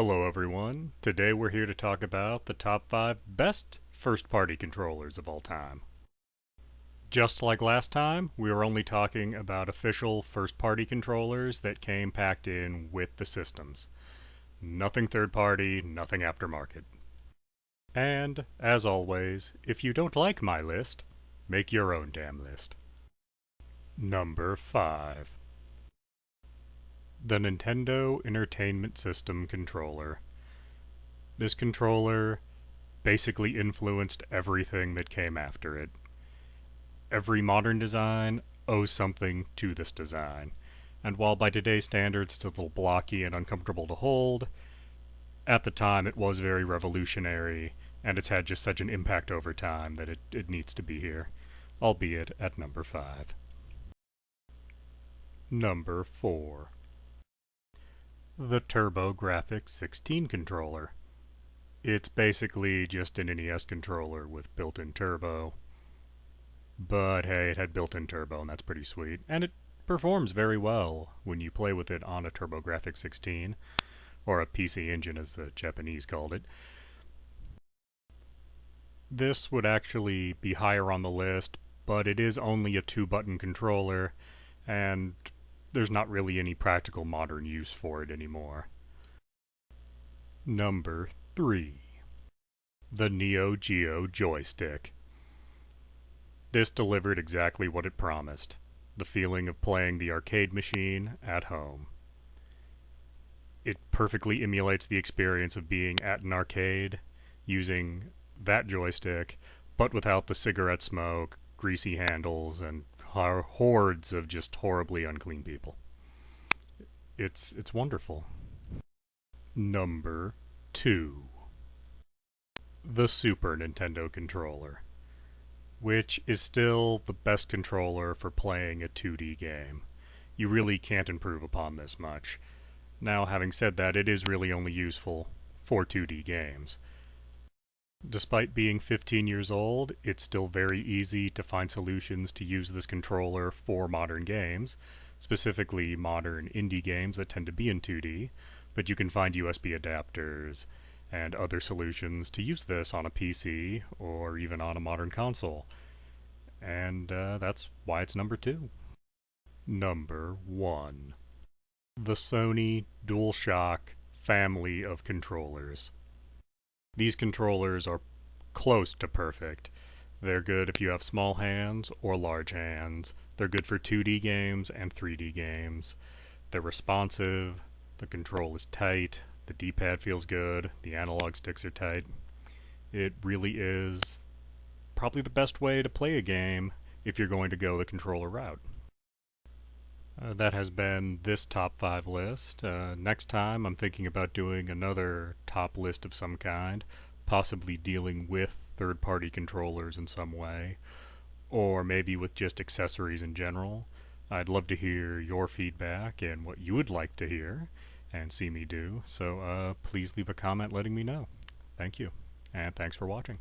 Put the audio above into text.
Hello everyone. Today we're here to talk about the top 5 best first-party controllers of all time. Just like last time, we are only talking about official first-party controllers that came packed in with the systems. Nothing third-party, nothing aftermarket. And, as always, if you don't like my list, make your own damn list. Number 5. The Nintendo Entertainment System controller. This controller basically influenced everything that came after it. Every modern design owes something to this design, and while by today's standards it's a little blocky and uncomfortable to hold, at the time it was very revolutionary, and it's had just such an impact over time that it needs to be here, albeit at number 5. Number 4. The TurboGrafx 16 controller. It's basically just an NES controller with built-in turbo. But hey, it had built-in turbo and that's pretty sweet. And it performs very well when you play with it on a TurboGrafx 16, or a PC Engine as the Japanese called it. This would actually be higher on the list, but it is only a 2-button controller, and there's not really any practical modern use for it anymore. Number 3. The Geo Joystick. This delivered exactly what it promised, the feeling of playing the arcade machine at home. It perfectly emulates the experience of being at an arcade using that joystick, but without the cigarette smoke, greasy handles, and hordes of just horribly unclean people. It's wonderful. Number 2. The Super Nintendo controller, which is still the best controller for playing a 2D game. You really can't improve upon this much. Now, having said that, it is really only useful for 2D games. Despite being 15 years old, it's still very easy to find solutions to use this controller for modern games, specifically modern indie games that tend to be in 2D, but you can find USB adapters and other solutions to use this on a PC or even on a modern console. And that's why it's number 2. Number 1. The Sony DualShock family of controllers. These controllers are close to perfect. They're good if you have small hands or large hands. They're good for 2D games and 3D games. They're responsive, the control is tight, the D-pad feels good, the analog sticks are tight. It really is probably the best way to play a game if you're going to go the controller route. That has been this top 5 list. Next time I'm thinking about doing another top list of some kind, possibly dealing with third-party controllers in some way, or maybe with just accessories in general. I'd love to hear your feedback and what you would like to hear and see me do, so please leave a comment letting me know. Thank you, and thanks for watching.